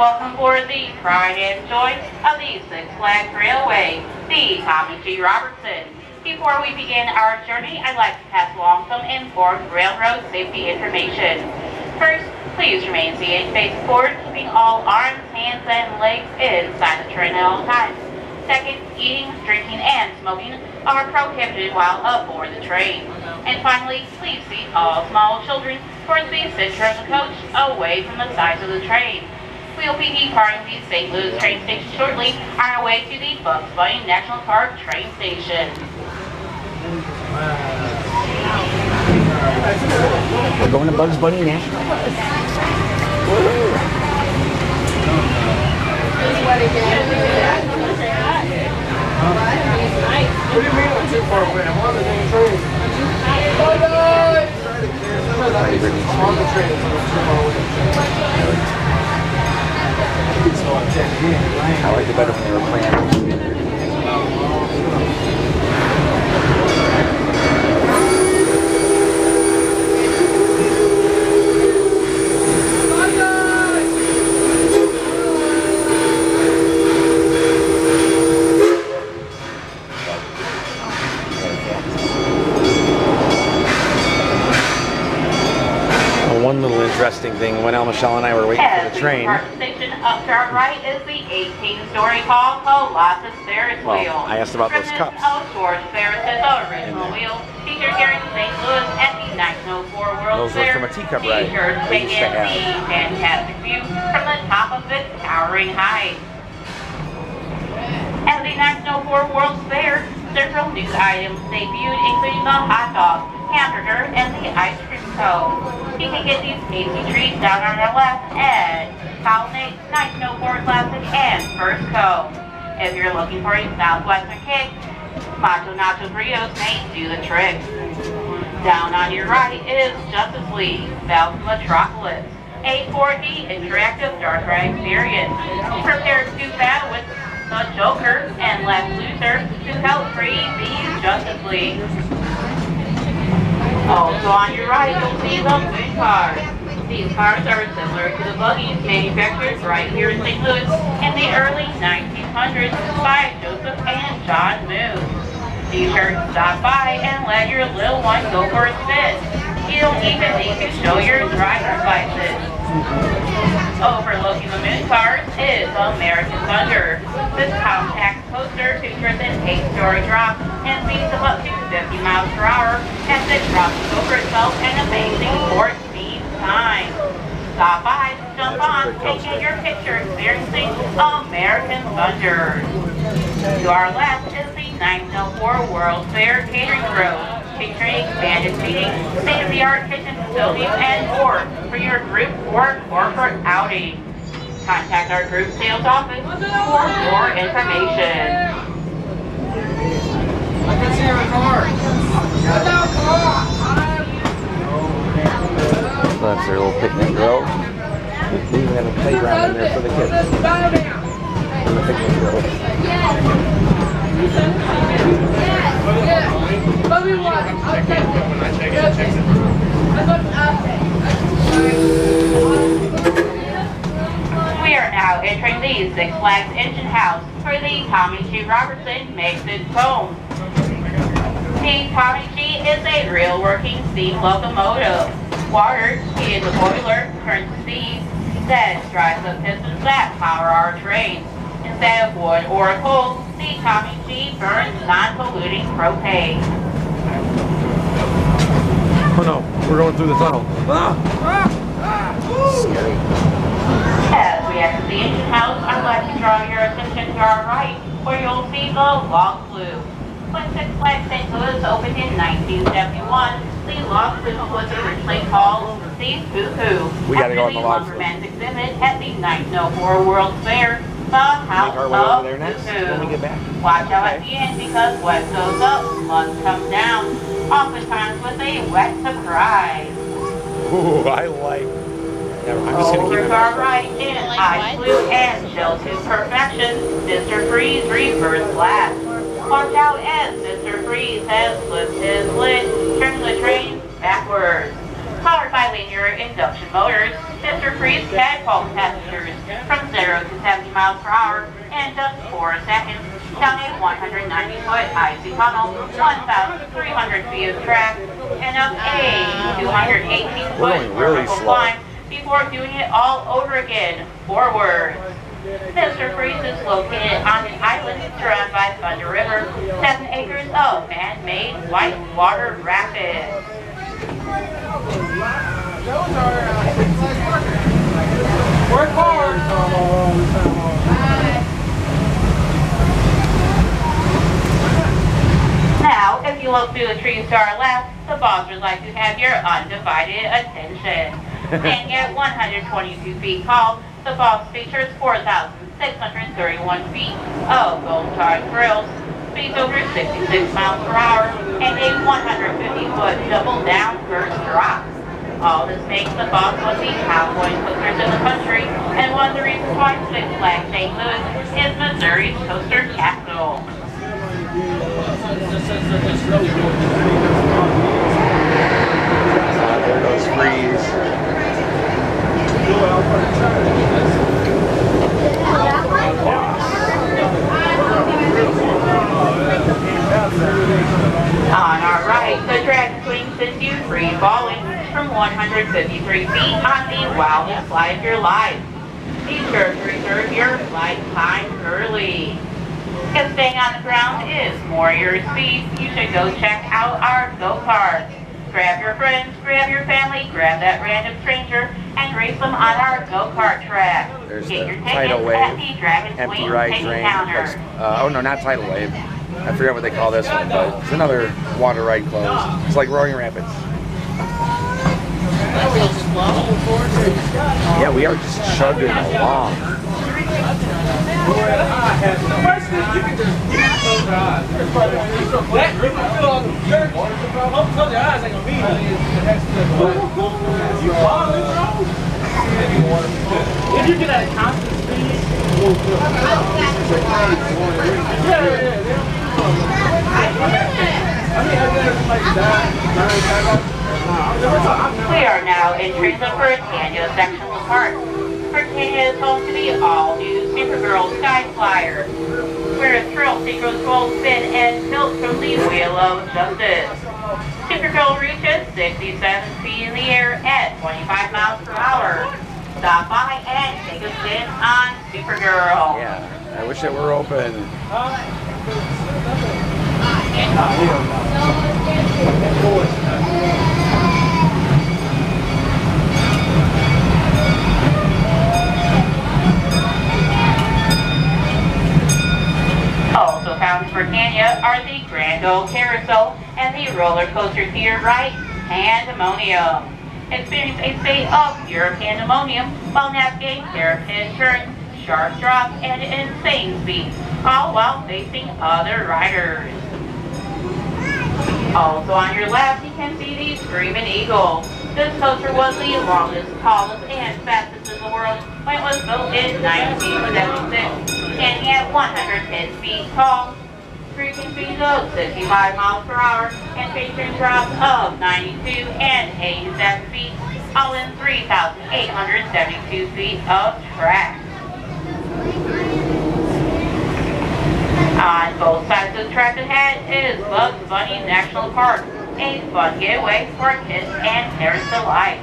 welcome aboard the pride and joy of the Six Flags Railway, the Tommy G. Robertson. Before we begin our journey, I'd like to pass along some important railroad safety information. First, please remain seated face forward, keeping all arms, hands, and legs inside the train at all times. Second, eating, drinking, and smoking are prohibited while aboard the train. And finally, please seat all small children towards the center of the coach, away from the sides of the train. We'll be departing the St. Louis train station shortly on our way to the Bugs Bunny National Park train station. We're going to Bugs Bunny National Park. What do you mean I'm too far away? I'm on the dang train. I'm on the train, so I'm too far away. I liked it better when they were playing. One little interesting thing, when Michelle and I were waiting for the train. Station up to our right is the 18-story tall Colossus Ferris wheel. I asked about those cups. George Ferris's original wheel, featured here in St. Louis at the 1904 World Fair. Those look from a teacup ride. Featured taking the fantastic view from the top of its towering height. At the 1904 World Fair, several new items debuted, including the hot dog, hamburger, and the ice cream cone. You can get these tasty treats down on our left at Colonnade, 1904 Classic, and First Cone. If you're looking for a Southwestern kick, Macho Nacho Burritos may do the trick. Down on your right is Justice League, South Metropolis, a 4D interactive dark ride experience. Prepare to battle with the Joker and Lex Luthor to help free the Justice League. Also on your right, you'll see the moon cars. These cars are similar to the buggies manufactured right here in St. Louis in the early 1900s by Joseph and John Moon. Be sure to stop by and let your little one go for a spin. You don't even need to show your driver's license. Overlooking the moon cars is American Thunder. This compact coaster features an 8-story drop and speeds of up to 50 miles per hour as it drops over itself an amazing 14 times. Stop by, jump on, and get your picture experiencing American Thunder. To our left is the 1904 World Fair Catering Road, featuring expanded seating, state-of-the-art kitchen facilities, and more for your group or corporate outing. Contact our group sales office for more information. I can see your car. So that's their little picnic grove. They even have a playground in there for the kids. In the picnic grove. We are now entering the Six Flags engine house where the Tommy G. Robertson makes its home. The Tommy G is a real working steam locomotive. Water is the boiler, turns the steam, then drives the pistons that power our trains. Instead of wood or coal, the Tommy G burns non-polluting propane. Oh no, we're going through the tunnel. Scary. As we exit the engine house, I'd like to draw your attention to our right, where you'll see the log flume. When Six Flags St. Louis opened in 1971, the log flume was originally called the Hoo-Hoo. We gotta go on the log flume. Exhibit at the 1904 World Fair, the House Make our way over there of next Hoo-Hoo. when we get back. Watch out at the end because what goes up must come down, oftentimes with a wet surprise. Ooh, I like. I'm just gonna keep Over it to our up. right in ice blue and shell to perfection, Mr. Freeze reverse blast. Watch out as Mr. Freeze has flipped his lid, turning the train backwards. Powered by linear induction motors, Mr. Freeze catapults passengers from 0 to 70 miles per hour in just 4 seconds. Down a 190-foot icy tunnel, 1,300 feet of track, and up a 218-foot vertical climb before doing it all over again, forward. Mr. Freeze is located on an island surrounded by Thunder River, 7 acres of man-made whitewater rapids. Work hard. Now, if you look through the trees to our left, the boss would like to have your undivided attention. Standing at 122 feet tall, the boss features 4,631 feet of gold-tarred grills, speeds over 66 miles per hour, and a 150-foot double-down first drop. All this makes the boss one of the cowboy coasters in the country, and one of the reasons why Six Flags St. Louis is Missouri's coaster capital. There goes Freeze. On our right, the drag swing sends you free falling from 153 feet on the wildest slide of your life. Be sure to reserve your flight time early. If staying on the ground is more your speed, you should go check out our go-karts. Grab your friends, grab your family, grab that random stranger, and race them on our go-kart track. There's Get your the tickets tidal at wave, the Dragon empty Swing ride ticket train. counter. Oh no, not tidal wave. I forget what they call this one, but it's another water ride closed. It's like Roaring Rapids. Yeah, we are just chugging along. If you get at a constant speed, We are now entering the Britannia section of the park. Britannia is home to the all-new Supergirl Sky Flyer, where thrill seekers will spin and tilt from the Wheel of Justice. Supergirl reaches 67 feet in the air at 25 miles per hour. Stop by and take a spin on Supergirl. Yeah, I wish it were open. Also found in Britannia are the Grand Ole Carousel and the roller coaster to your right, Pandemonium. Experience a state of pure pandemonium while navigating hairpin turns, sharp drops, and insane speeds, all while facing other riders. Also on your left, you can see the Screaming Eagle. This coaster was the longest, tallest, and fastest in the world when it was built in 1976, standing at 110 feet tall, cruising speeds of 65 miles per hour, and featuring drops of 92 and 87 feet, all in 3,872 feet of track. On both sides of the track ahead is Bugs Bunny National Park, a fun getaway for kids and parents alike.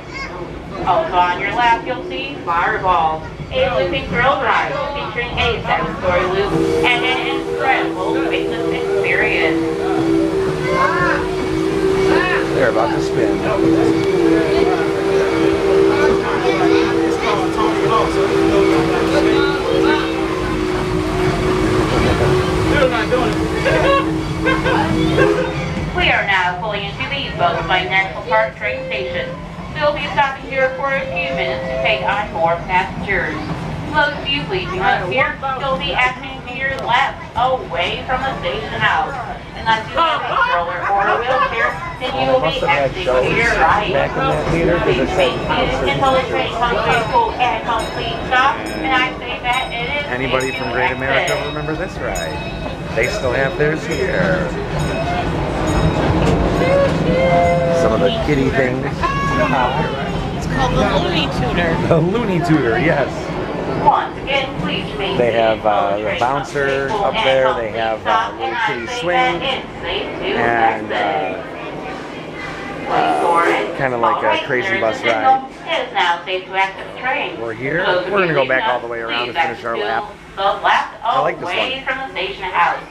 Also on your left, you'll see Fireball, a looping thrill ride featuring a 7-story loop and an incredible weightless experience. They're about to spin. We are now pulling into the Bugs Bunny National Park train station. We'll be stopping here for a few minutes to take on more passengers. Those of you leaving us here, you'll be exiting to your left, away from the station house. Unless you have a stroller or a wheelchair, then you will be exiting to your right. Please wait until the train comes to a full and complete stop, and I say that it is Anybody from Great America remember this ride? They still have theirs here. Some of the kiddie things. It's called the Looney Tuner. The Looney Tuner, yes. Once again, please maintain They have all the train bouncer control up and there. complete They have stop, little and I kiddie say swing, that it's safe to and exit. kind of like a crazy bus ride. It is now safe to exit the train. We're here. Those of We're you gonna go back leaving all us, the way around please and finish our exit lap. to the left I like this away one. from the station house.